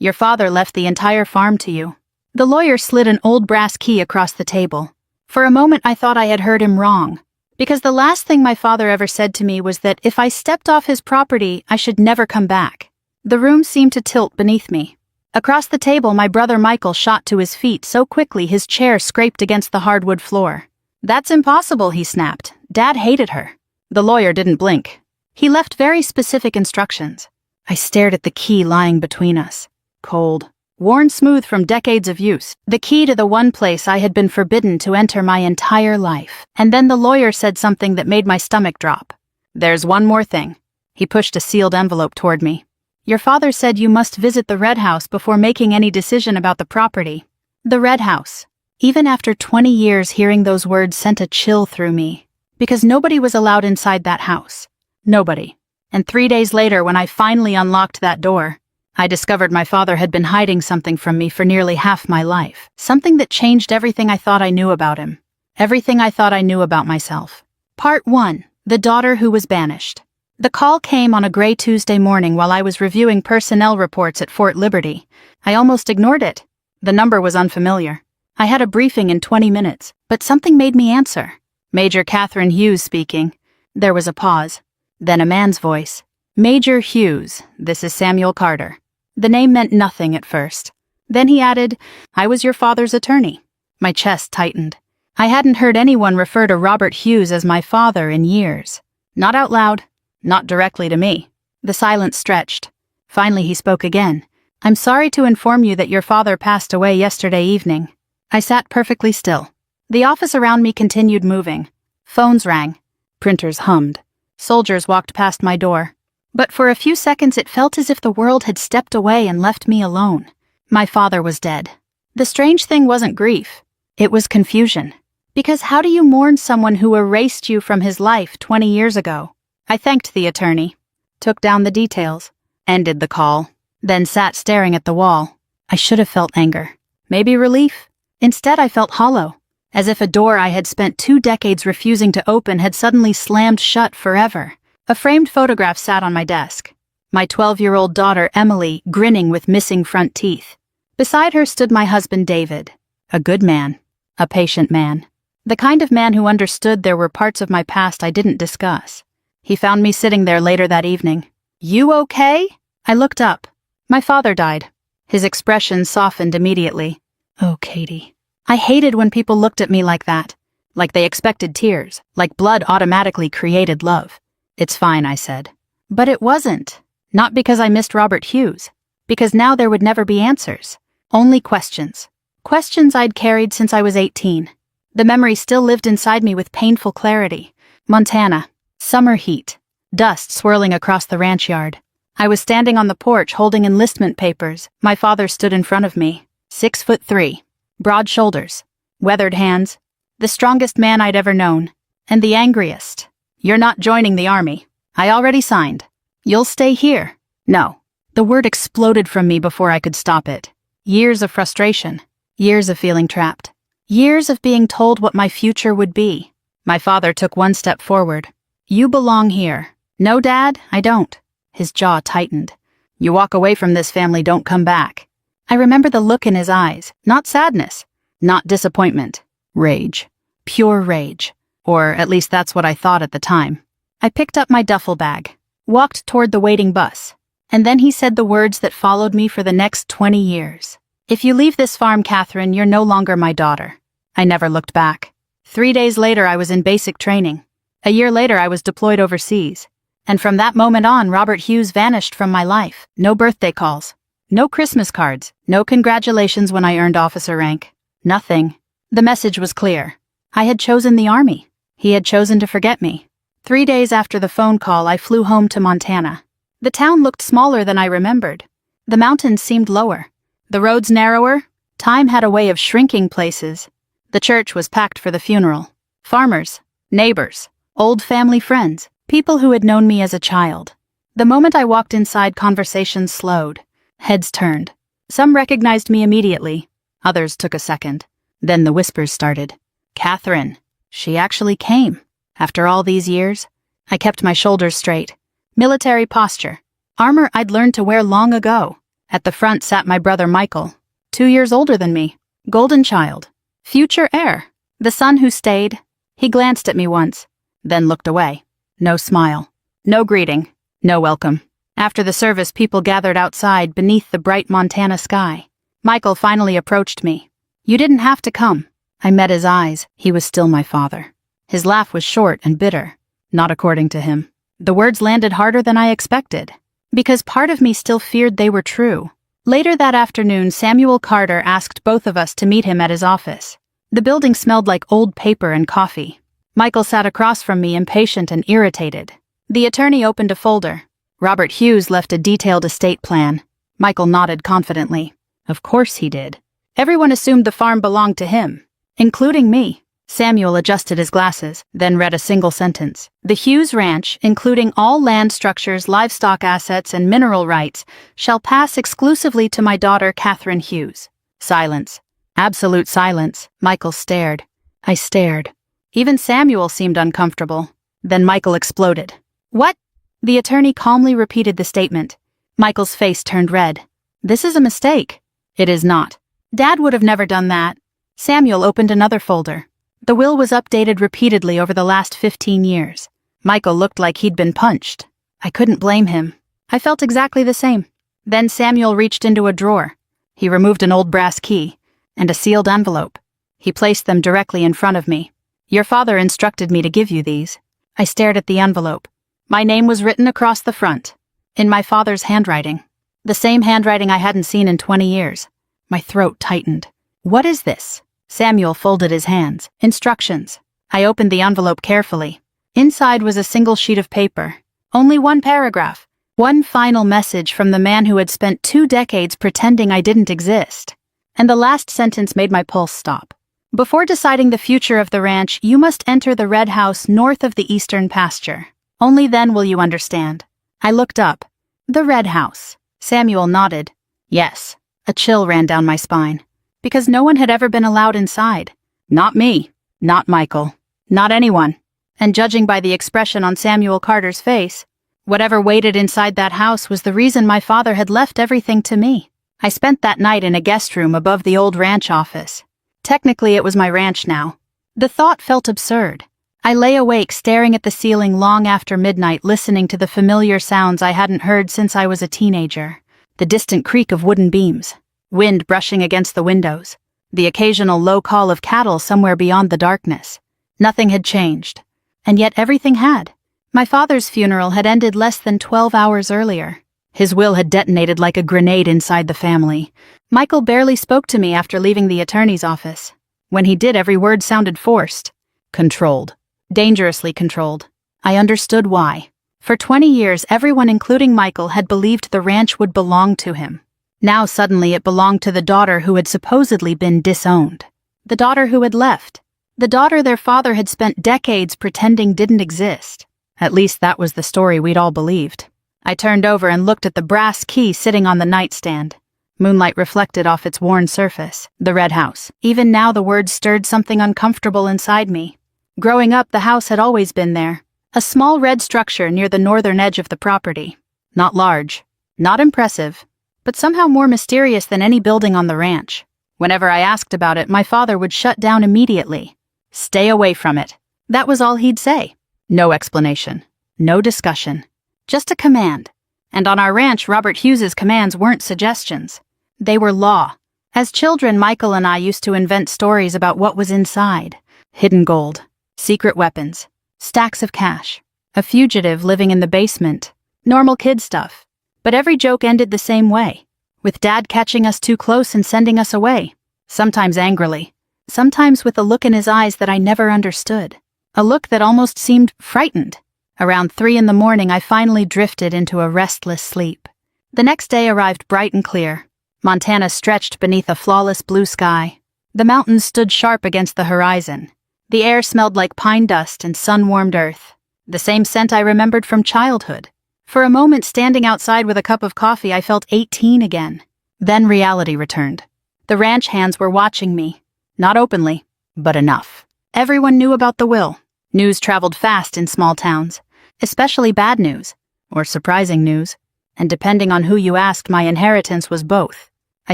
Your father left the entire farm to you." The lawyer slid an old brass key across the table. For a moment I thought I had heard him wrong, because the last thing my father ever said to me was that if I stepped off his property, I should never come back. The room seemed to tilt beneath me. Across the table, my brother Michael shot to his feet so quickly his chair scraped against the hardwood floor. "That's impossible," he snapped. "Dad hated her." The lawyer didn't blink. He left very specific instructions. I stared at the key lying between us. Cold, worn smooth from decades of use. The key to the one place I had been forbidden to enter my entire life. And then the lawyer said something that made my stomach drop. "There's one more thing." He pushed a sealed envelope toward me. "Your father said you must visit the Red House before making any decision about the property." The Red House. Even after 20 years, hearing those words sent a chill through me. Because nobody was allowed inside that house. Nobody. And 3 days later, when I finally unlocked that door, I discovered my father had been hiding something from me for nearly half my life. Something that changed everything I thought I knew about him. Everything I thought I knew about myself. Part 1. The Daughter Who Was Banished. The call came on a gray Tuesday morning while I was reviewing personnel reports at Fort Liberty. I almost ignored it. The number was unfamiliar. I had a briefing in 20 minutes, but something made me answer. Major Catherine Hughes speaking. There was a pause. Then a man's voice. "Major Hughes, this is Samuel Carter." The name meant nothing at first. Then he added, "I was your father's attorney." My chest tightened. I hadn't heard anyone refer to Robert Hughes as my father in years. Not out loud. Not directly to me. The silence stretched. Finally he spoke again. "I'm sorry to inform you that your father passed away yesterday evening." I sat perfectly still. The office around me continued moving. Phones rang. Printers hummed. Soldiers walked past my door. But for a few seconds it felt as if the world had stepped away and left me alone. My father was dead. The strange thing wasn't grief. It was confusion. Because how do you mourn someone who erased you from his life 20 years ago? I thanked the attorney, took down the details, ended the call, then sat staring at the wall. I should have felt anger. Maybe relief. Instead I felt hollow, as if a door I had spent 2 decades refusing to open had suddenly slammed shut forever. A framed photograph sat on my desk. My 12-year-old daughter, Emily, grinning with missing front teeth. Beside her stood my husband, David. A good man. A patient man. The kind of man who understood there were parts of my past I didn't discuss. He found me sitting there later that evening. "You okay?" I looked up. My father died. His expression softened immediately. "Oh, Katie." I hated when people looked at me like that. Like they expected tears. Like blood automatically created love. "It's fine," I said. But it wasn't. Not because I missed Robert Hughes. Because now there would never be answers. Only questions. Questions I'd carried since I was 18. The memory still lived inside me with painful clarity. Montana. Summer heat. Dust swirling across the ranch yard. I was standing on the porch holding enlistment papers. My father stood in front of me. 6'3". Broad shoulders. Weathered hands. The strongest man I'd ever known. And the angriest. "You're not joining the army. I already signed. You'll stay here." "No." The word exploded from me before I could stop it. Years of frustration. Years of feeling trapped. Years of being told what my future would be. My father took one step forward. "You belong here." "No, Dad, I don't." His jaw tightened. "You walk away from this family, don't come back." I remember the look in his eyes. Not sadness. Not disappointment. Rage. Pure rage. Or at least that's what I thought at the time. I picked up my duffel bag. Walked toward the waiting bus. And then he said the words that followed me for the next 20 years. "If you leave this farm, Catherine, you're no longer my daughter." I never looked back. 3 days later, I was in basic training. A year later, I was deployed overseas. And from that moment on, Robert Hughes vanished from my life. No birthday calls. No Christmas cards. No congratulations when I earned officer rank. Nothing. The message was clear. I had chosen the army. He had chosen to forget me. 3 days after the phone call, I flew home to Montana. The town looked smaller than I remembered. The mountains seemed lower. The roads narrower. Time had a way of shrinking places. The church was packed for the funeral. Farmers. Neighbors. Old family friends, people who had known me as a child. The moment I walked inside, conversations slowed. Heads turned. Some recognized me immediately. Others took a second. Then the whispers started. "Catherine. She actually came. After all these years." I kept my shoulders straight. Military posture. Armor I'd learned to wear long ago. At the front sat my brother Michael, 2 years older than me, golden child, future heir, the son who stayed. He glanced at me once, then looked away. No smile, no greeting, no welcome. After the service, people gathered outside beneath the bright Montana sky. Michael finally approached me. "You didn't have to come." I met his eyes. He was still my father. His laugh was short and bitter, not according to him. The words landed harder than I expected, because part of me still feared they were true. Later that afternoon, Samuel Carter asked both of us to meet him at his office. The building smelled like old paper and coffee. Michael sat across from me, impatient and irritated. The attorney opened a folder. Robert Hughes left a detailed estate plan. Michael nodded confidently. Of course he did. Everyone assumed the farm belonged to him, including me. Samuel adjusted his glasses, then read a single sentence. "The Hughes Ranch, including all land structures, livestock assets, and mineral rights, shall pass exclusively to my daughter Catherine Hughes." Silence. Absolute silence. Michael stared. I stared. Even Samuel seemed uncomfortable. Then Michael exploded. "What?" The attorney calmly repeated the statement. Michael's face turned red. "This is a mistake." "It is not. Dad would have never done that." Samuel opened another folder. The will was updated repeatedly over the last 15 years. Michael looked like he'd been punched. I couldn't blame him. I felt exactly the same. Then Samuel reached into a drawer. He removed an old brass key and a sealed envelope. He placed them directly in front of me. "Your father instructed me to give you these." I stared at the envelope. My name was written across the front, in my father's handwriting. The same handwriting I hadn't seen in 20 years. My throat tightened. "What is this?" Samuel folded his hands. "Instructions." I opened the envelope carefully. Inside was a single sheet of paper. Only one paragraph. One final message from the man who had spent 2 decades pretending I didn't exist. And the last sentence made my pulse stop. "Before deciding the future of the ranch, you must enter the red house north of the eastern pasture. Only then will you understand." I looked up. "The red house." Samuel nodded. "Yes." A chill ran down my spine. Because no one had ever been allowed inside. Not me. Not Michael. Not anyone. And judging by the expression on Samuel Carter's face, whatever waited inside that house was the reason my father had left everything to me. I spent that night in a guest room above the old ranch office. Technically, it was my ranch now. The thought felt absurd. I lay awake staring at the ceiling long after midnight, listening to the familiar sounds I hadn't heard since I was a teenager. The distant creak of wooden beams, wind brushing against the windows, the occasional low call of cattle somewhere beyond the darkness. Nothing had changed, and yet everything had. My father's funeral had ended less than 12 hours earlier. His will had detonated like a grenade inside the family. Michael barely spoke to me after leaving the attorney's office. When he did, every word sounded forced. Controlled. Dangerously controlled. I understood why. For 20 years, everyone, including Michael, had believed the ranch would belong to him. Now suddenly it belonged to the daughter who had supposedly been disowned. The daughter who had left. The daughter their father had spent decades pretending didn't exist. At least that was the story we'd all believed. I turned over and looked at the brass key sitting on the nightstand. Moonlight reflected off its worn surface. The red house. Even now the words stirred something uncomfortable inside me. Growing up, the house had always been there. A small red structure near the northern edge of the property. Not large. Not impressive. But somehow more mysterious than any building on the ranch. Whenever I asked about it, my father would shut down immediately. "Stay away from it." That was all he'd say. No explanation. No discussion. Just a command. And on our ranch, Robert Hughes's commands weren't suggestions. They were law. As children, Michael and I used to invent stories about what was inside. Hidden gold. Secret weapons. Stacks of cash. A fugitive living in the basement. Normal kid stuff. But every joke ended the same way, with Dad catching us too close and sending us away, sometimes angrily, sometimes with a look in his eyes that I never understood, a look that almost seemed frightened. Around 3 in the morning, I finally drifted into a restless sleep. The next day arrived bright and clear. Montana stretched beneath a flawless blue sky. The mountains stood sharp against the horizon. The air smelled like pine dust and sun-warmed earth, the same scent I remembered from childhood. For a moment, standing outside with a cup of coffee, I felt 18 again. Then reality returned. The ranch hands were watching me. Not openly, but enough. Everyone knew about the will. News traveled fast in small towns, especially bad news, or surprising news. and depending on who you asked, my inheritance was both. I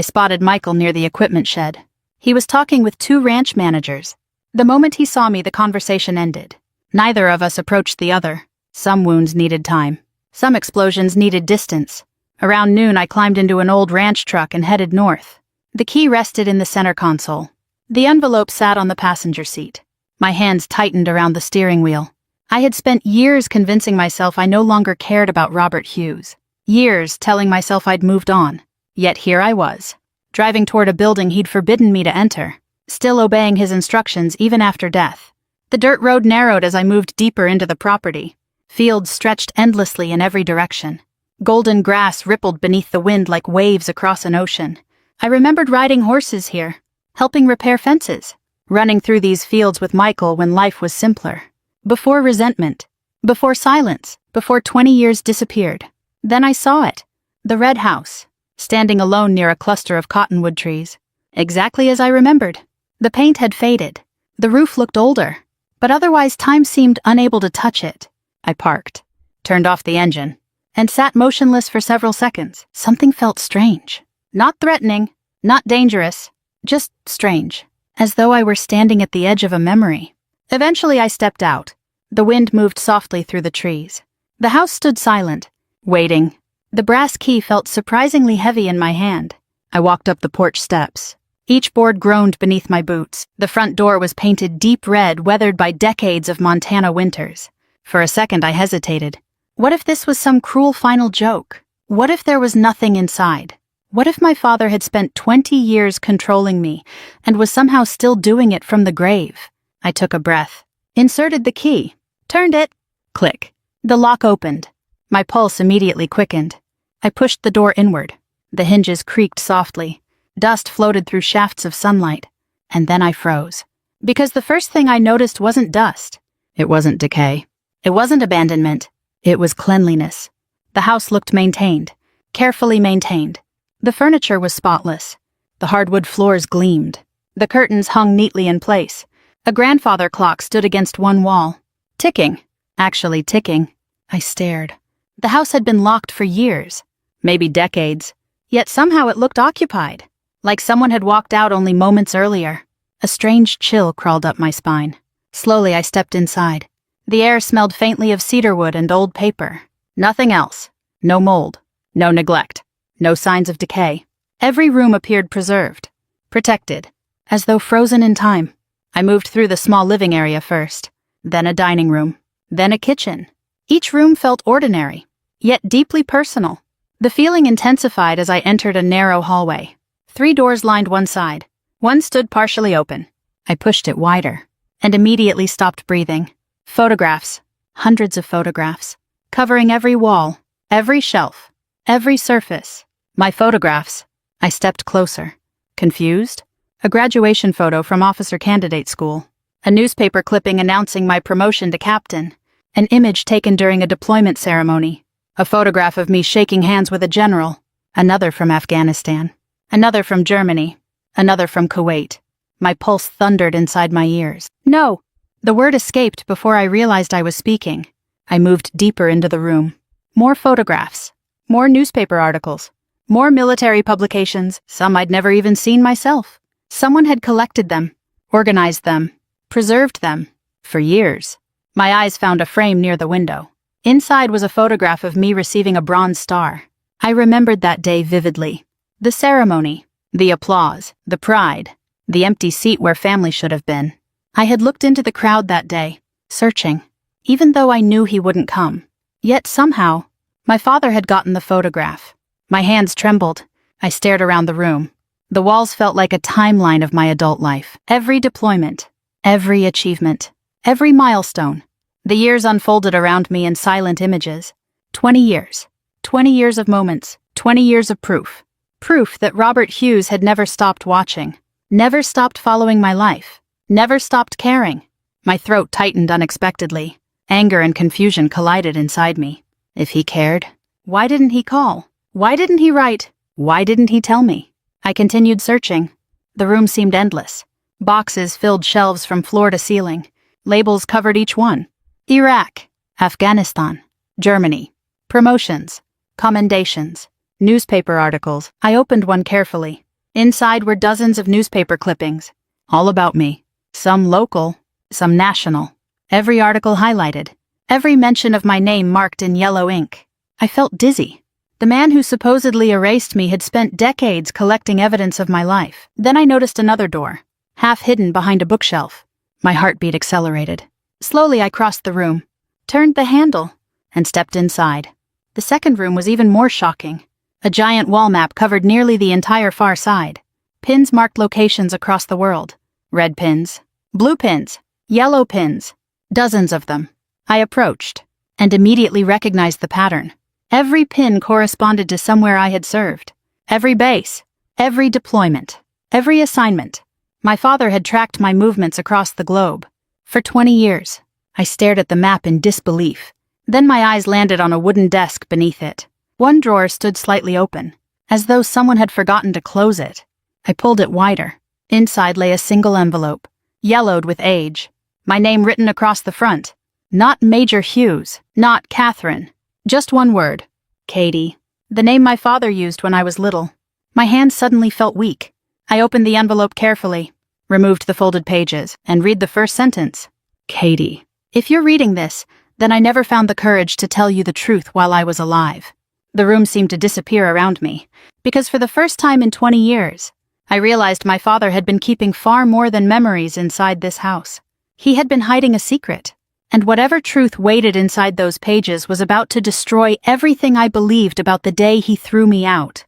spotted Michael near the equipment shed. He was talking with 2 ranch managers. The moment he saw me, the conversation ended. Neither of us approached the other. Some wounds needed time. Some explosions needed distance. Around noon, I climbed into an old ranch truck and headed north. The key rested in the center console. The envelope sat on the passenger seat. My hands tightened around the steering wheel. I had spent years convincing myself I no longer cared about Robert Hughes. Years telling myself I'd moved on. Yet here I was, driving toward a building he'd forbidden me to enter, still obeying his instructions even after death. The dirt road narrowed as I moved deeper into the property. Fields stretched endlessly in every direction. Golden grass rippled beneath the wind like waves across an ocean. I remembered riding horses here, helping repair fences, running through these fields with Michael when life was simpler. Before resentment, before silence, before 20 years disappeared. Then I saw it, the red house, standing alone near a cluster of cottonwood trees. Exactly as I remembered. The paint had faded. The roof looked older, but otherwise time seemed unable to touch it. I parked, turned off the engine, and sat motionless for several seconds. Something felt strange. Not threatening, not dangerous, just strange, as though I were standing at the edge of a memory. Eventually I stepped out. The wind moved softly through the trees. The house stood silent, waiting. The brass key felt surprisingly heavy in my hand. I walked up the porch steps. Each board groaned beneath my boots. The front door was painted deep red, weathered by decades of Montana winters. For a second I hesitated. What if this was some cruel final joke? What if there was nothing inside? What if my father had spent 20 years controlling me and was somehow still doing it from the grave? I took a breath, inserted the key, turned it. Click. The lock opened. My pulse immediately quickened. I pushed the door inward. The hinges creaked softly. Dust floated through shafts of sunlight. And then I froze. Because the first thing I noticed wasn't dust. It wasn't decay. It wasn't abandonment. It was cleanliness. The house looked maintained, carefully maintained. The furniture was spotless. The hardwood floors gleamed. The curtains hung neatly in place. A grandfather clock stood against one wall. Ticking. Actually ticking. I stared. The house had been locked for years, maybe decades, yet somehow it looked occupied, like someone had walked out only moments earlier. A strange chill crawled up my spine. Slowly I stepped inside. The air smelled faintly of cedarwood and old paper. Nothing else. No mold. No neglect. No signs of decay. Every room appeared preserved, protected, as though frozen in time. I moved through the small living area first, then a dining room, then a kitchen. Each room felt ordinary, yet deeply personal. The feeling intensified as I entered a narrow hallway. 3 doors lined one side. One stood partially open. I pushed it wider, and immediately stopped breathing. Photographs, hundreds of photographs, covering every wall, every shelf, every surface. My photographs. I stepped closer. Confused? A graduation photo from officer candidate school. A newspaper clipping announcing my promotion to captain. An image taken during a deployment ceremony. A photograph of me shaking hands with a general. Another from Afghanistan. Another from Germany. Another from Kuwait. My pulse thundered inside my ears. No! The word escaped before I realized I was speaking. I moved deeper into the room. More photographs. More newspaper articles. More military publications, some I'd never even seen myself. Someone had collected them, organized them, preserved them, for years. My eyes found a frame near the window. Inside was a photograph of me receiving a bronze star. I remembered that day vividly. The ceremony, the applause, the pride, the empty seat where family should have been. I had looked into the crowd that day, searching, even though I knew he wouldn't come. Yet somehow, my father had gotten the photograph. My hands trembled. I stared around the room. The walls felt like a timeline of my adult life. Every deployment, every achievement, every milestone. The years unfolded around me in silent images. 20 years. 20 years of moments. 20 years of proof. Proof that Robert Hughes had never stopped watching. Never stopped following my life. Never stopped caring. My throat tightened unexpectedly. Anger and confusion collided inside me. If he cared, why didn't he call? Why didn't he write? Why didn't he tell me? I continued searching. The room seemed endless. Boxes filled shelves from floor to ceiling. Labels covered each one. Iraq, Afghanistan, Germany. Promotions, Commendations. Newspaper articles. I opened one carefully. Inside were dozens of newspaper clippings. All about me. Some local, some national. Every article highlighted. Every mention of my name marked in yellow ink. I felt dizzy. The man who supposedly erased me had spent decades collecting evidence of my life. Then I noticed another door, half hidden behind a bookshelf. My heartbeat accelerated. Slowly I crossed the room, turned the handle, and stepped inside. The second room was even more shocking. A giant wall map covered nearly the entire far side. Pins marked locations across the world. Red pins, blue pins, yellow pins. Dozens of them. I approached, and immediately recognized the pattern. Every pin corresponded to somewhere I had served. Every base, every deployment, every assignment. My father had tracked my movements across the globe. For 20 years, I stared at the map in disbelief. Then my eyes landed on a wooden desk beneath it. One drawer stood slightly open, as though someone had forgotten to close it. I pulled it wider. Inside lay a single envelope, yellowed with age. My name written across the front. Not Major Hughes, not Catherine. Just one word. Katie. The name my father used when I was little. My hands suddenly felt weak. I opened the envelope carefully, removed the folded pages, and read the first sentence. Katie. If you're reading this, then I never found the courage to tell you the truth while I was alive. The room seemed to disappear around me, because for the first time in 20 years, I realized my father had been keeping far more than memories inside this house. He had been hiding a secret, and whatever truth waited inside those pages was about to destroy everything I believed about the day he threw me out.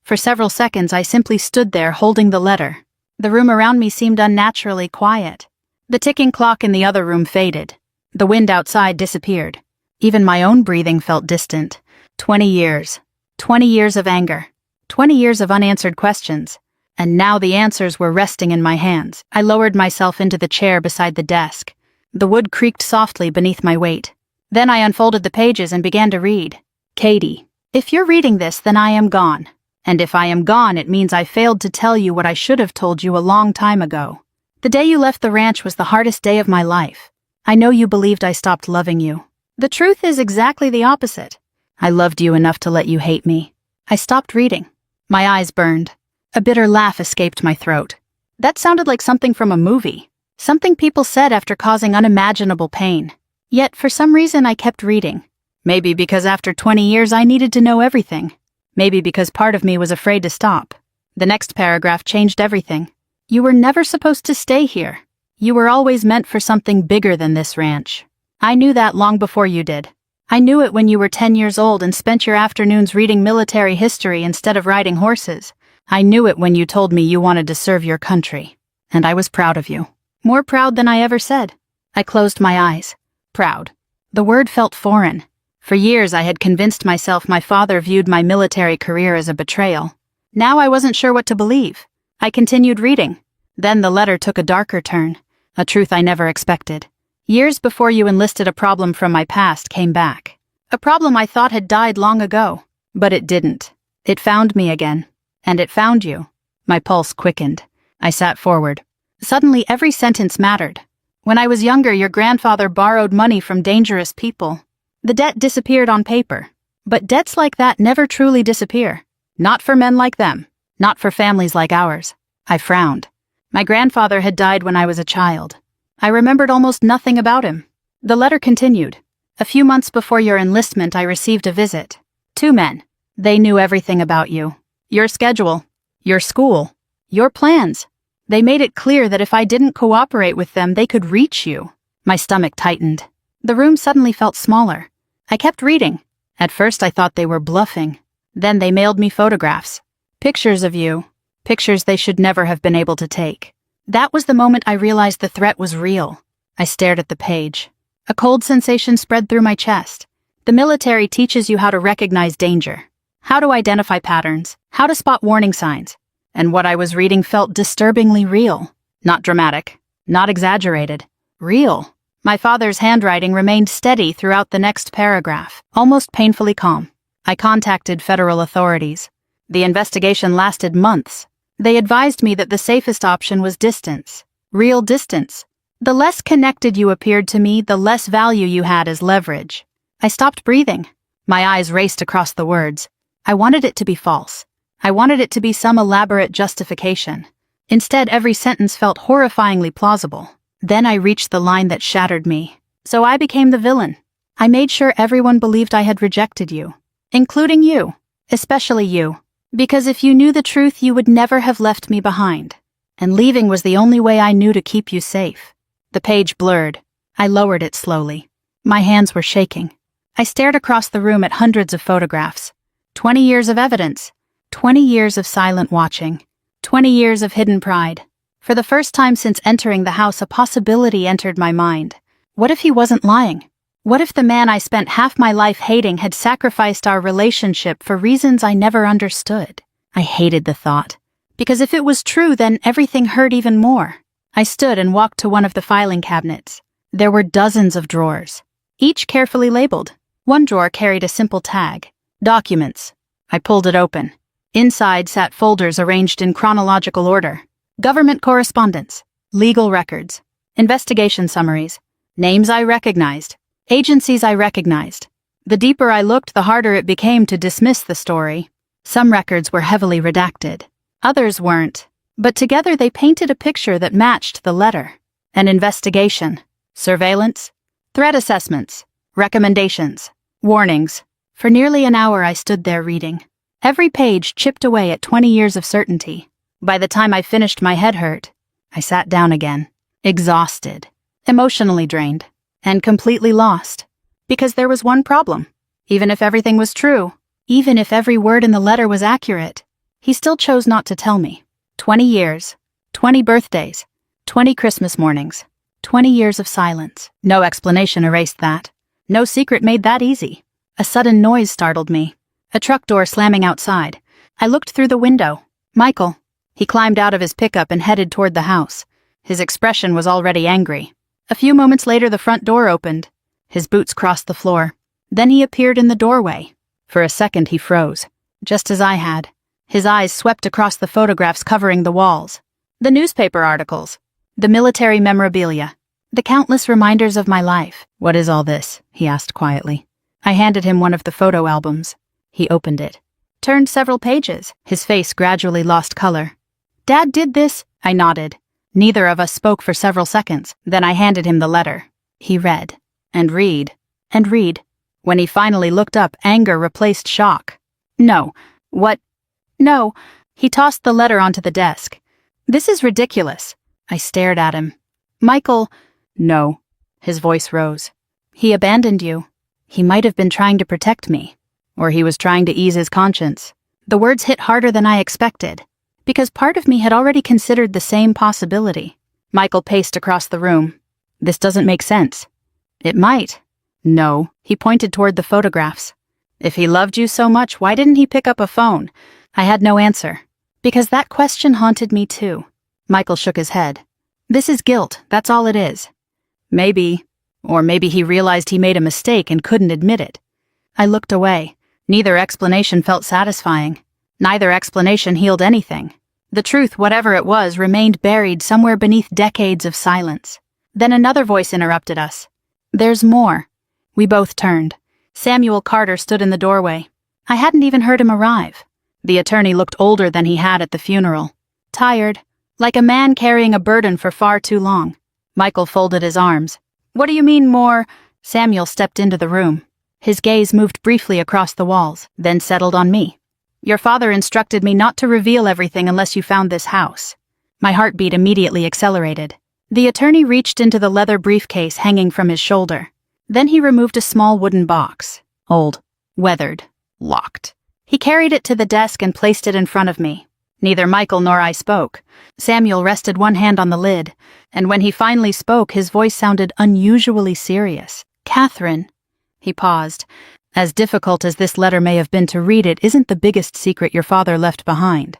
For several seconds I simply stood there holding the letter. The room around me seemed unnaturally quiet. The ticking clock in the other room faded. The wind outside disappeared. Even my own breathing felt distant. 20 years. 20 years of anger. 20 years of unanswered questions. And now the answers were resting in my hands. I lowered myself into the chair beside the desk. The wood creaked softly beneath my weight. Then I unfolded the pages and began to read. Katie, if you're reading this, then I am gone. And if I am gone, it means I failed to tell you what I should have told you a long time ago. The day you left the ranch was the hardest day of my life. I know you believed I stopped loving you. The truth is exactly the opposite. I loved you enough to let you hate me. I stopped reading. My eyes burned. A bitter laugh escaped my throat. That sounded like something from a movie. Something people said after causing unimaginable pain. Yet, for some reason, I kept reading. Maybe because after 20 years I needed to know everything. Maybe because part of me was afraid to stop. The next paragraph changed everything. You were never supposed to stay here. You were always meant for something bigger than this ranch. I knew that long before you did. I knew it when you were 10 years old and spent your afternoons reading military history instead of riding horses. I knew it when you told me you wanted to serve your country. And I was proud of you. More proud than I ever said. I closed my eyes. Proud. The word felt foreign. For years I had convinced myself my father viewed my military career as a betrayal. Now I wasn't sure what to believe. I continued reading. Then the letter took a darker turn. A truth I never expected. Years before you enlisted, a problem from my past came back. A problem I thought had died long ago. But it didn't. It found me again. And it found you. My pulse quickened. I sat forward. Suddenly every sentence mattered. When I was younger, your grandfather borrowed money from dangerous people. The debt disappeared on paper. But debts like that never truly disappear. Not for men like them. Not for families like ours. I frowned. My grandfather had died when I was a child. I remembered almost nothing about him. The letter continued. A few months before your enlistment, I received a visit. 2 men. They knew everything about you. Your schedule. Your school. Your plans. They made it clear that if I didn't cooperate with them, they could reach you. My stomach tightened. The room suddenly felt smaller. I kept reading. At first I thought they were bluffing. Then they mailed me photographs. Pictures of you. Pictures they should never have been able to take. That was the moment I realized the threat was real. I stared at the page. A cold sensation spread through my chest. The military teaches you how to recognize danger, how to identify patterns, how to spot warning signs. And what I was reading felt disturbingly real. Not dramatic, not exaggerated. Real. My father's handwriting remained steady throughout the next paragraph, almost painfully calm. I contacted federal authorities. The investigation lasted months. They advised me that the safest option was distance. Real distance. The less connected you appeared to me, the less value you had as leverage. I stopped breathing. My eyes raced across the words. I wanted it to be false. I wanted it to be some elaborate justification. Instead, every sentence felt horrifyingly plausible. Then I reached the line that shattered me. So I became the villain. I made sure everyone believed I had rejected you. Including you. Especially you. Because if you knew the truth, you would never have left me behind. And leaving was the only way I knew to keep you safe. The page blurred. I lowered it slowly. My hands were shaking. I stared across the room at hundreds of photographs. 20 years of evidence. 20 years of silent watching. 20 years of hidden pride. For the first time since entering the house, a possibility entered my mind. What if he wasn't lying? What if the man I spent half my life hating had sacrificed our relationship for reasons I never understood? I hated the thought. Because if it was true, then everything hurt even more. I stood and walked to one of the filing cabinets. There were dozens of drawers, each carefully labeled. One drawer carried a simple tag. Documents. I pulled it open. Inside sat folders arranged in chronological order. Government correspondence. Legal records. Investigation summaries. Names I recognized. Agencies I recognized. The deeper I looked, the harder it became to dismiss the story. Some records were heavily redacted. Others weren't. But together they painted a picture that matched the letter. An investigation. Surveillance. Threat assessments. Recommendations. Warnings. For nearly an hour I stood there reading. Every page chipped away at 20 years of certainty. By the time I finished, my head hurt. I sat down again. Exhausted. Emotionally drained. And completely lost. Because there was one problem. Even if everything was true, even if every word in the letter was accurate, he still chose not to tell me. 20 years. 20 birthdays. 20 Christmas mornings. 20 years of silence. No explanation erased that. No secret made that easy. A sudden noise startled me. A truck door slamming outside. I looked through the window. Michael. He climbed out of his pickup and headed toward the house. His expression was already angry. A few moments later, the front door opened. His boots crossed the floor. Then he appeared in the doorway. For a second, he froze. Just as I had. His eyes swept across the photographs covering the walls. The newspaper articles. The military memorabilia. The countless reminders of my life. What is all this? He asked quietly. I handed him one of the photo albums. He opened it. Turned several pages. His face gradually lost color. Dad did this? I nodded. Neither of us spoke for several seconds. Then I handed him the letter. He read. And read. And read. When he finally looked up, anger replaced shock. No. What? No. He tossed the letter onto the desk. This is ridiculous. I stared at him. Michael. No. His voice rose. He abandoned you. He might have been trying to protect me. Or he was trying to ease his conscience. The words hit harder than I expected. Because part of me had already considered the same possibility. Michael paced across the room. This doesn't make sense. It might. No. He pointed toward the photographs. If he loved you so much, why didn't he pick up a phone? I had no answer. Because that question haunted me too. Michael shook his head. This is guilt, that's all it is. Maybe. Or maybe he realized he made a mistake and couldn't admit it. I looked away. Neither explanation felt satisfying. Neither explanation healed anything. The truth, whatever it was, remained buried somewhere beneath decades of silence. Then another voice interrupted us. There's more. We both turned. Samuel Carter stood in the doorway. I hadn't even heard him arrive. The attorney looked older than he had at the funeral. Tired, like a man carrying a burden for far too long. Michael folded his arms. What do you mean more? Samuel stepped into the room. His gaze moved briefly across the walls, then settled on me. Your father instructed me not to reveal everything unless you found this house. My heartbeat immediately accelerated. The attorney reached into the leather briefcase hanging from his shoulder. Then he removed a small wooden box. Old, weathered, locked. He carried it to the desk and placed it in front of me. Neither Michael nor I spoke. Samuel rested one hand on the lid, and when he finally spoke, his voice sounded unusually serious. Catherine. He paused. As difficult as this letter may have been to read, it isn't the biggest secret your father left behind.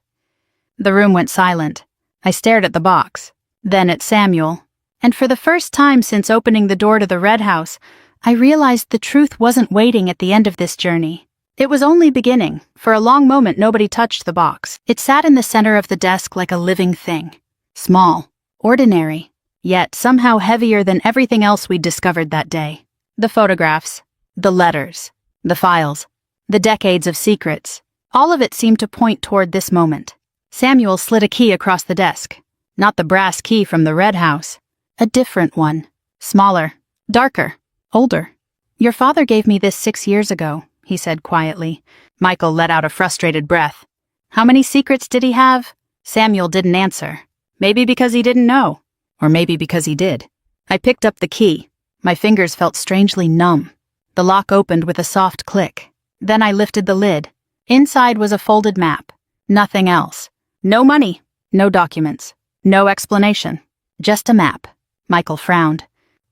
The room went silent. I stared at the box, then at Samuel, and for the first time since opening the door to the Red House, I realized the truth wasn't waiting at the end of this journey. It was only beginning. For a long moment, nobody touched the box. It sat in the center of the desk like a living thing. Small, ordinary, yet somehow heavier than everything else we'd discovered that day. The photographs, the letters, The files. The decades of secrets. All of it seemed to point toward this moment. Samuel slid a key across the desk. Not the brass key from the Red House. A different one. Smaller. Darker. Older. "Your father gave me this 6 years ago," he said quietly. Michael let out a frustrated breath. How many secrets did he have? Samuel didn't answer. Maybe because he didn't know. Or maybe because he did. I picked up the key. My fingers felt strangely numb. The lock opened with a soft click. Then I lifted the lid. Inside was a folded map. Nothing else. No money. No documents. No explanation. Just a map. Michael frowned.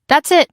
"That's it."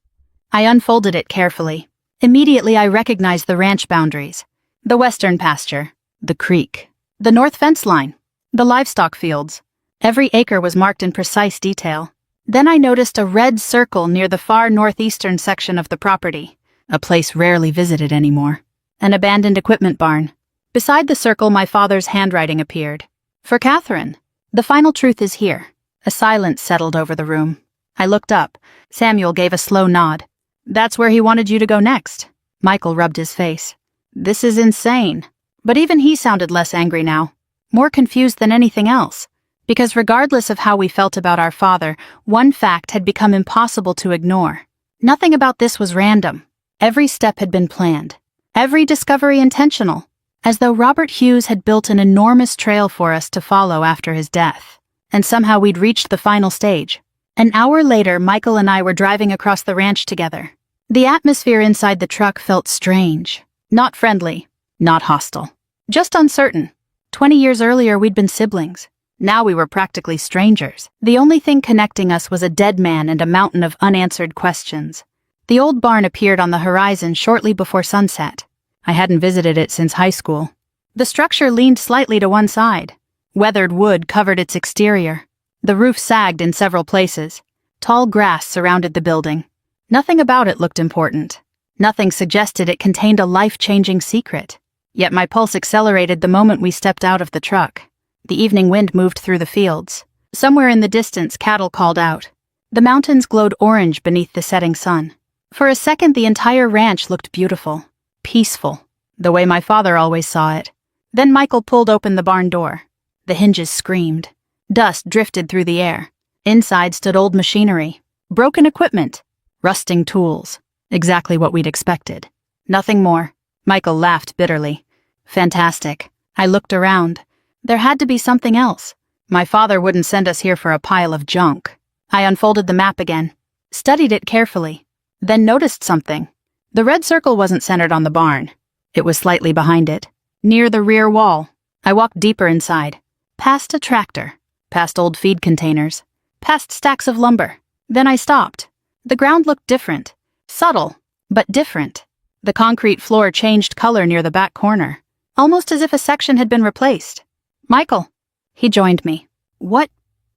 I unfolded it carefully. Immediately I recognized the ranch boundaries. The western pasture. The creek. The north fence line. The livestock fields. Every acre was marked in precise detail. Then I noticed a red circle near the far northeastern section of the property, a place rarely visited anymore. An abandoned equipment barn. Beside the circle, my father's handwriting appeared. "For Catherine. The final truth is here." A silence settled over the room. I looked up. Samuel gave a slow nod. "That's where he wanted you to go next." Michael rubbed his face. "This is insane." But even he sounded less angry now. More confused than anything else. Because regardless of how we felt about our father, one fact had become impossible to ignore. Nothing about this was random. Every step had been planned. Every discovery intentional. As though Robert Hughes had built an enormous trail for us to follow after his death. And somehow we'd reached the final stage. An hour later, Michael and I were driving across the ranch together. The atmosphere inside the truck felt strange. Not friendly. Not hostile. Just uncertain. 20 years earlier, we'd been siblings. Now we were practically strangers. The only thing connecting us was a dead man and a mountain of unanswered questions. The old barn appeared on the horizon shortly before sunset. I hadn't visited it since high school. The structure leaned slightly to one side. Weathered wood covered its exterior. The roof sagged in several places. Tall grass surrounded the building. Nothing about it looked important. Nothing suggested it contained a life-changing secret. Yet my pulse accelerated the moment we stepped out of the truck. The evening wind moved through the fields. Somewhere in the distance, cattle called out. The mountains glowed orange beneath the setting sun. For a second, the entire ranch looked beautiful. Peaceful. The way my father always saw it. Then Michael pulled open the barn door. The hinges screamed. Dust drifted through the air. Inside stood old machinery. Broken equipment. Rusting tools. Exactly what we'd expected. Nothing more. Michael laughed bitterly. Fantastic. I looked around. There had to be something else. My father wouldn't send us here for a pile of junk. I unfolded the map again. Studied it carefully. Then noticed something. The red circle wasn't centered on the barn. It was slightly behind it. Near the rear wall. I walked deeper inside. Past a tractor. Past old feed containers. Past stacks of lumber. Then I stopped. The ground looked different. Subtle, but different. The concrete floor changed color near the back corner. Almost as if a section had been replaced. "Michael." He joined me. "What?"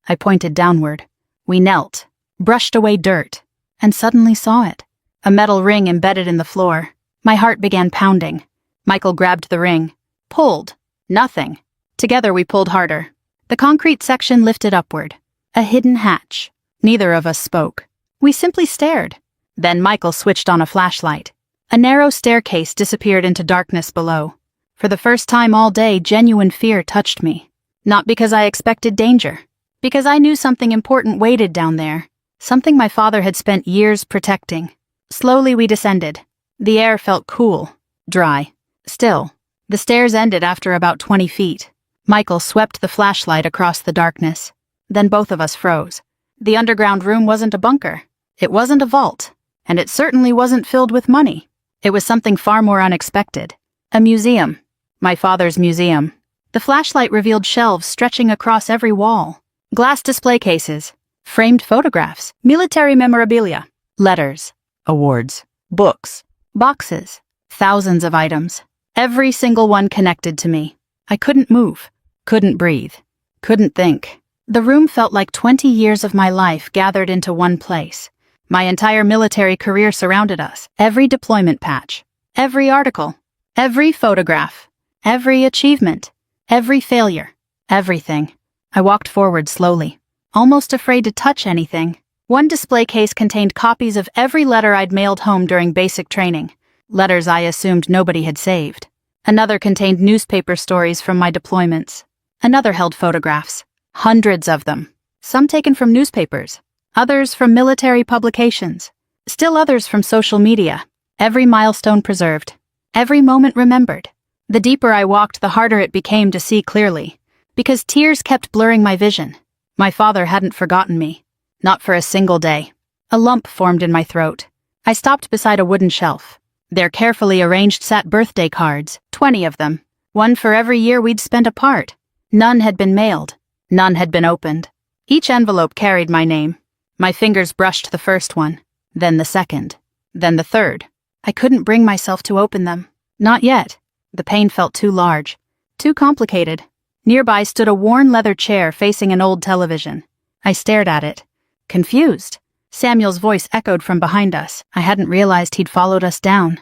I pointed downward. We knelt, brushed away dirt, and suddenly saw it. A metal ring embedded in the floor. My heart began pounding. Michael grabbed the ring. Pulled. Nothing. Together we pulled harder. The concrete section lifted upward. A hidden hatch. Neither of us spoke. We simply stared. Then Michael switched on a flashlight. A narrow staircase disappeared into darkness below. For the first time all day, genuine fear touched me. Not because I expected danger. Because I knew something important waited down there. Something my father had spent years protecting. Slowly we descended. The air felt cool. Dry. Still. The stairs ended after about 20 feet. Michael swept the flashlight across the darkness. Then both of us froze. The underground room wasn't a bunker. It wasn't a vault. And it certainly wasn't filled with money. It was something far more unexpected. A museum. My father's museum. The flashlight revealed shelves stretching across every wall. Glass display cases. Framed photographs. Military memorabilia. Letters. Awards. Books. Boxes. Thousands of items. Every single one connected to me. I couldn't move. Couldn't breathe. Couldn't think. The room felt like 20 years of my life gathered into one place. My entire military career surrounded us. Every deployment patch. Every article. Every photograph. Every achievement. Every failure. Everything. I walked forward slowly, almost afraid to touch anything. One display case contained copies of every letter I'd mailed home during basic training. Letters I assumed nobody had saved. Another contained newspaper stories from my deployments. Another held photographs. Hundreds of them. Some taken from newspapers. Others from military publications. Still others from social media. Every milestone preserved. Every moment remembered. The deeper I walked, the harder it became to see clearly. Because tears kept blurring my vision. My father hadn't forgotten me. Not for a single day. A lump formed in my throat. I stopped beside a wooden shelf. There carefully arranged sat birthday cards, 20 of them. One for every year we'd spent apart. None had been mailed. None had been opened. Each envelope carried my name. My fingers brushed the first one, then the second, then the third. I couldn't bring myself to open them. Not yet. The pain felt too large, too complicated. Nearby stood a worn leather chair facing an old television. I stared at it, confused. Samuel's voice echoed from behind us. I hadn't realized he'd followed us down.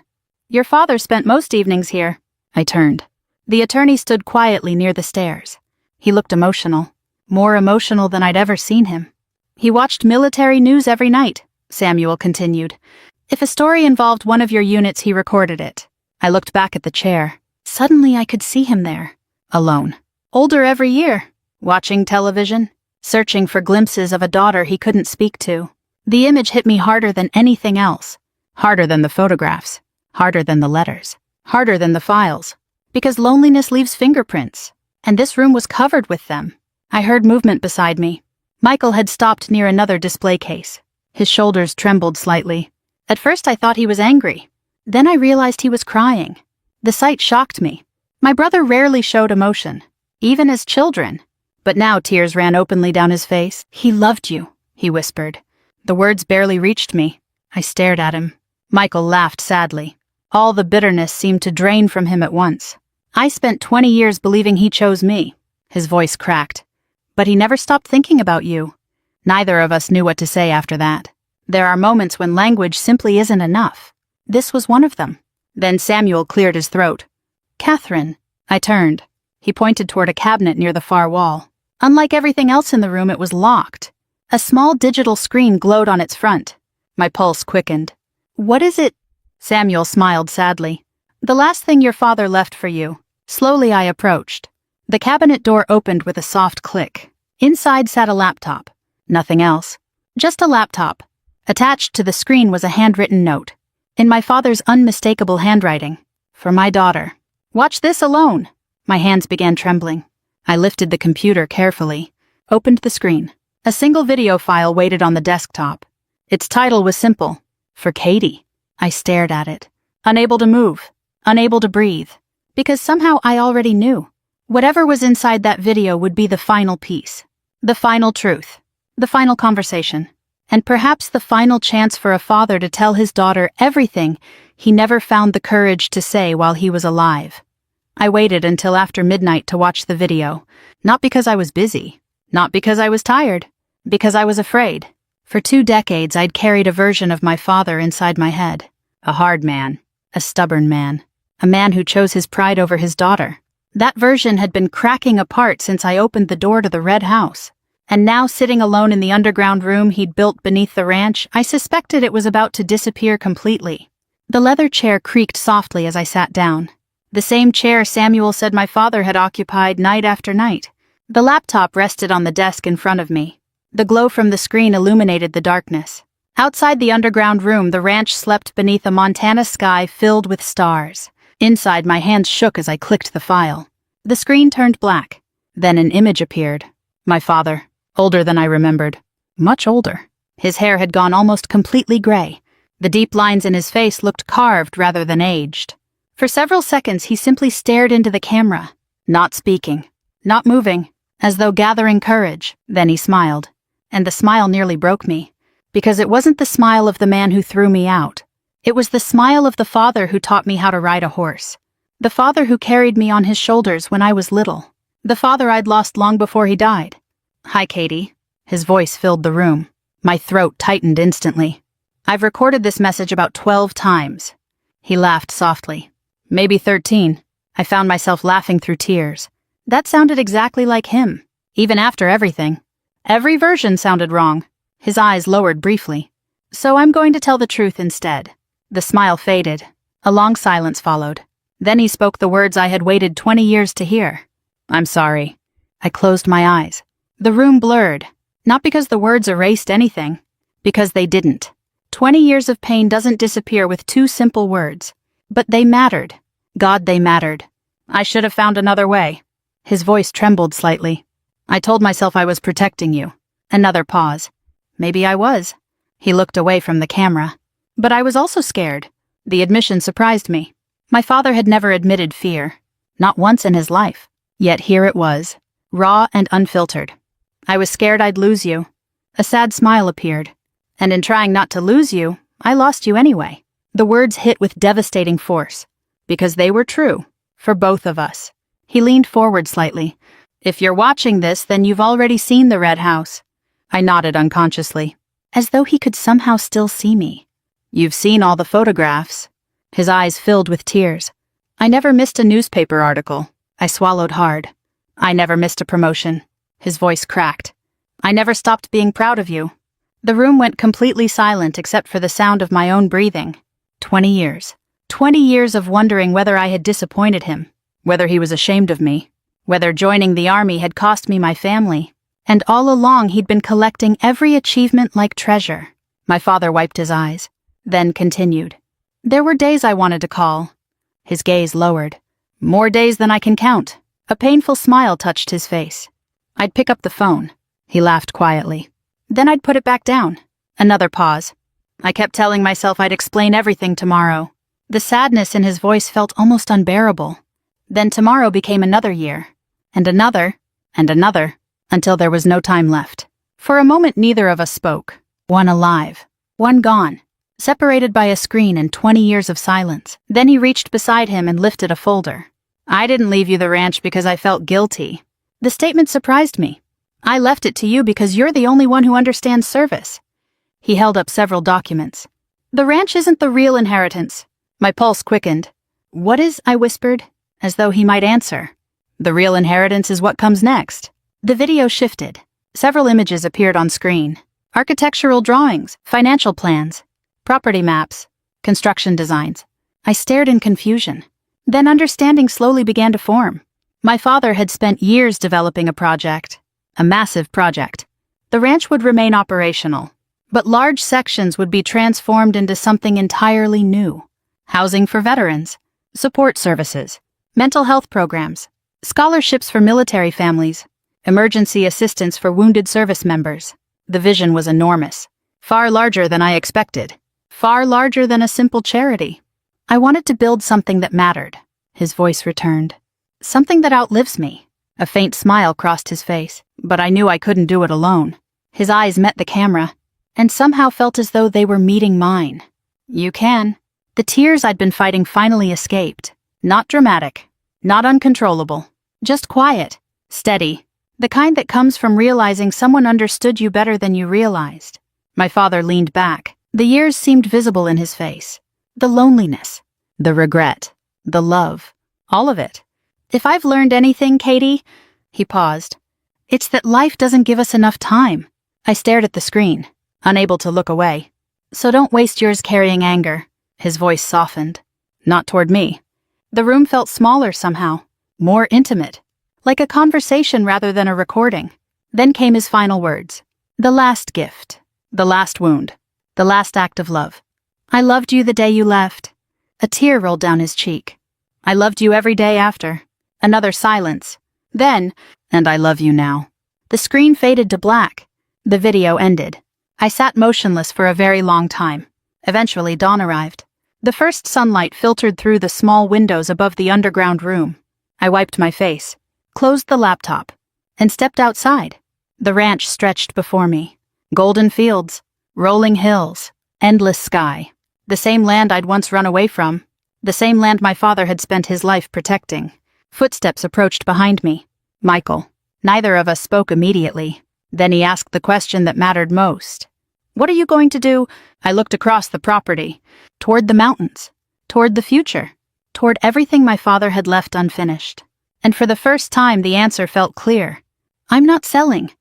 Your father spent most evenings here. I turned. The attorney stood quietly near the stairs. He looked emotional, more emotional than I'd ever seen him. He watched military news every night, Samuel continued. If a story involved one of your units, he recorded it. I looked back at the chair. Suddenly I could see him there, alone. Older every year, watching television, searching for glimpses of a daughter he couldn't speak to. The image hit me harder than anything else. Harder than the photographs. Harder than the letters. Harder than the files. Because loneliness leaves fingerprints. And this room was covered with them. I heard movement beside me. Michael had stopped near another display case. His shoulders trembled slightly. At first I thought he was angry. Then I realized he was crying. The sight shocked me. My brother rarely showed emotion, even as children. But now tears ran openly down his face. He loved you, he whispered. The words barely reached me. I stared at him. Michael laughed sadly. All the bitterness seemed to drain from him at once. I spent 20 years believing he chose me. His voice cracked. But he never stopped thinking about you. Neither of us knew what to say after that. There are moments when language simply isn't enough. This was one of them. Then Samuel cleared his throat. Catherine. I turned. He pointed toward a cabinet near the far wall. Unlike everything else in the room, it was locked. A small digital screen glowed on its front. My pulse quickened. What is it? Samuel smiled sadly. The last thing your father left for you. Slowly I approached. The cabinet door opened with a soft click. Inside sat a laptop. Nothing else. Just a laptop. Attached to the screen was a handwritten note. In my father's unmistakable handwriting. For my daughter. Watch this alone. My hands began trembling. I lifted the computer carefully. Opened the screen. A single video file waited on the desktop. Its title was simple. For Katie. I stared at it. Unable to move. Unable to breathe. Because somehow I already knew. Whatever was inside that video would be the final piece. The final truth. The final conversation. And perhaps the final chance for a father to tell his daughter everything he never found the courage to say while he was alive. I waited until after midnight to watch the video. Not because I was busy. Not because I was tired. Because I was afraid. For 2 decades I'd carried a version of my father inside my head. A hard man. A stubborn man. A man who chose his pride over his daughter. That version had been cracking apart since I opened the door to the red house. And now, sitting alone in the underground room he'd built beneath the ranch, I suspected it was about to disappear completely. The leather chair creaked softly as I sat down. The same chair Samuel said my father had occupied night after night. The laptop rested on the desk in front of me. The glow from the screen illuminated the darkness. Outside the underground room, the ranch slept beneath a Montana sky filled with stars. Inside, my hands shook as I clicked the file. The screen turned black. Then an image appeared. My father. Older than I remembered. Much older. His hair had gone almost completely gray. The deep lines in his face looked carved rather than aged. For several seconds he simply stared into the camera, not speaking, not moving, as though gathering courage. Then he smiled. And the smile nearly broke me, because it wasn't the smile of the man who threw me out. It was the smile of the father who taught me how to ride a horse. The father who carried me on his shoulders when I was little. The father I'd lost long before he died. Hi, Katie. His voice filled the room. My throat tightened instantly. I've recorded this message about 12 times. He laughed softly. Maybe 13. I found myself laughing through tears. That sounded exactly like him, even after everything. Every version sounded wrong. His eyes lowered briefly. So I'm going to tell the truth instead. The smile faded. A long silence followed. Then he spoke the words I had waited 20 years to hear. "I'm sorry." I closed my eyes. The room blurred, not because the words erased anything, because they didn't. 20 years of pain doesn't disappear with two simple words. But they mattered. God, they mattered. I should have found another way. His voice trembled slightly. I told myself I was protecting you. Another pause. Maybe I was. He looked away from the camera. But I was also scared. The admission surprised me. My father had never admitted fear. Not once in his life. Yet here it was. Raw and unfiltered. I was scared I'd lose you. A sad smile appeared. And in trying not to lose you, I lost you anyway. The words hit with devastating force. Because they were true. For both of us. He leaned forward slightly. "If you're watching this, then you've already seen the red house." I nodded unconsciously, as though he could somehow still see me. "You've seen all the photographs." His eyes filled with tears. "I never missed a newspaper article." I swallowed hard. "I never missed a promotion." His voice cracked. "I never stopped being proud of you." The room went completely silent except for the sound of my own breathing. 20 years. 20 years of wondering whether I had disappointed him, whether he was ashamed of me, whether joining the army had cost me my family. And all along he'd been collecting every achievement like treasure. My father wiped his eyes, then continued. "There were days I wanted to call." His gaze lowered. "More days than I can count." A painful smile touched his face. "I'd pick up the phone." He laughed quietly. "Then I'd put it back down." Another pause. I kept telling myself I'd explain everything tomorrow. The sadness in his voice felt almost unbearable. Then tomorrow became another year, and another, until there was no time left. For a moment neither of us spoke. One alive, one gone, separated by a screen and 20 years of silence. Then he reached beside him and lifted a folder. "I didn't leave you the ranch because I felt guilty." The statement surprised me. "I left it to you because you're the only one who understands service." He held up several documents. "The ranch isn't the real inheritance." My pulse quickened. "What is?" I whispered, as though he might answer. "The real inheritance is what comes next." The video shifted. Several images appeared on screen. Architectural drawings, financial plans, property maps, construction designs. I stared in confusion. Then understanding slowly began to form. My father had spent years developing a project. A massive project. The ranch would remain operational, but large sections would be transformed into something entirely new. Housing for veterans, support services, mental health programs, scholarships for military families, emergency assistance for wounded service members. The vision was enormous, far larger than I expected, far larger than a simple charity. I wanted to build something that mattered. His voice returned. "Something that outlives me." A faint smile crossed his face, but I knew I couldn't do it alone. His eyes met the camera, and somehow felt as though they were meeting mine. "You can." The tears I'd been fighting finally escaped. Not dramatic, not uncontrollable, just quiet, steady, the kind that comes from realizing someone understood you better than you realized. My father leaned back. The years seemed visible in his face. The loneliness, the regret, the love, all of it. "If I've learned anything, Katie," he paused, "it's that life doesn't give us enough time." I stared at the screen, unable to look away. "So don't waste yours carrying anger." His voice softened. Not toward me. The room felt smaller somehow, more intimate, like a conversation rather than a recording. Then came his final words. The last gift, the last wound, the last act of love. "I loved you the day you left." A tear rolled down his cheek. "I loved you every day after." Another silence. Then, "And I love you now." The screen faded to black. The video ended. I sat motionless for a very long time. Eventually, dawn arrived. The first sunlight filtered through the small windows above the underground room. I wiped my face, closed the laptop, and stepped outside. The ranch stretched before me. Golden fields, rolling hills, endless sky. The same land I'd once run away from. The same land my father had spent his life protecting. Footsteps approached behind me. Michael. Neither of us spoke immediately. Then he asked the question that mattered most. "What are you going to do?" I looked across the property, toward the mountains, toward the future, toward everything my father had left unfinished. And for the first time, the answer felt clear. "I'm not selling."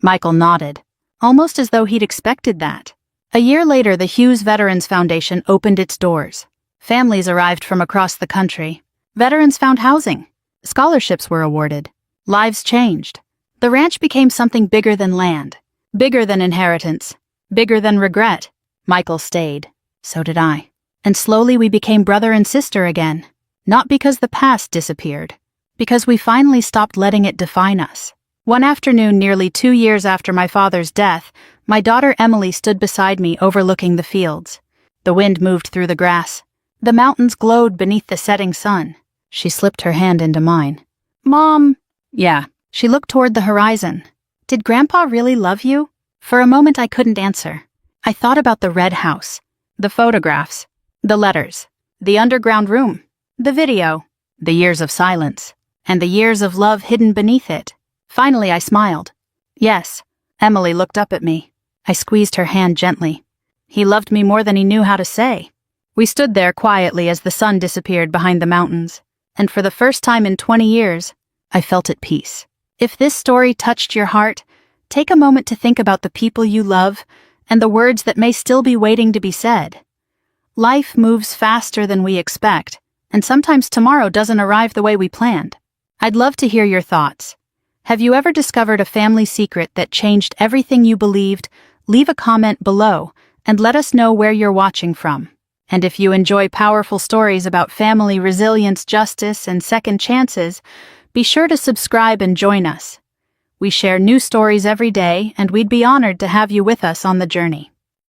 Michael nodded, almost as though he'd expected that. A year later, the Hughes Veterans Foundation opened its doors. Families arrived from across the country. Veterans found housing. Scholarships were awarded. Lives changed. The ranch became something bigger than land, bigger than inheritance, bigger than regret. Michael stayed. So did I. And slowly we became brother and sister again. Not because the past disappeared, because we finally stopped letting it define us. One afternoon, nearly 2 years after my father's death, my daughter Emily stood beside me overlooking the fields. The wind moved through the grass. The mountains glowed beneath the setting sun. She slipped her hand into mine. "Mom." "Yeah." She looked toward the horizon. "Did Grandpa really love you?" For a moment I couldn't answer. I thought about the red house, the photographs, the letters, the underground room, the video, the years of silence, and the years of love hidden beneath it. Finally I smiled. "Yes." Emily looked up at me. I squeezed her hand gently. "He loved me more than he knew how to say." We stood there quietly as the sun disappeared behind the mountains, and for the first time in 20 years, I felt at peace. If this story touched your heart, take a moment to think about the people you love and the words that may still be waiting to be said. Life moves faster than we expect, and sometimes tomorrow doesn't arrive the way we planned. I'd love to hear your thoughts. Have you ever discovered a family secret that changed everything you believed? Leave a comment below and let us know where you're watching from. And if you enjoy powerful stories about family resilience, justice, and second chances, be sure to subscribe and join us. We share new stories every day, and we'd be honored to have you with us on the journey.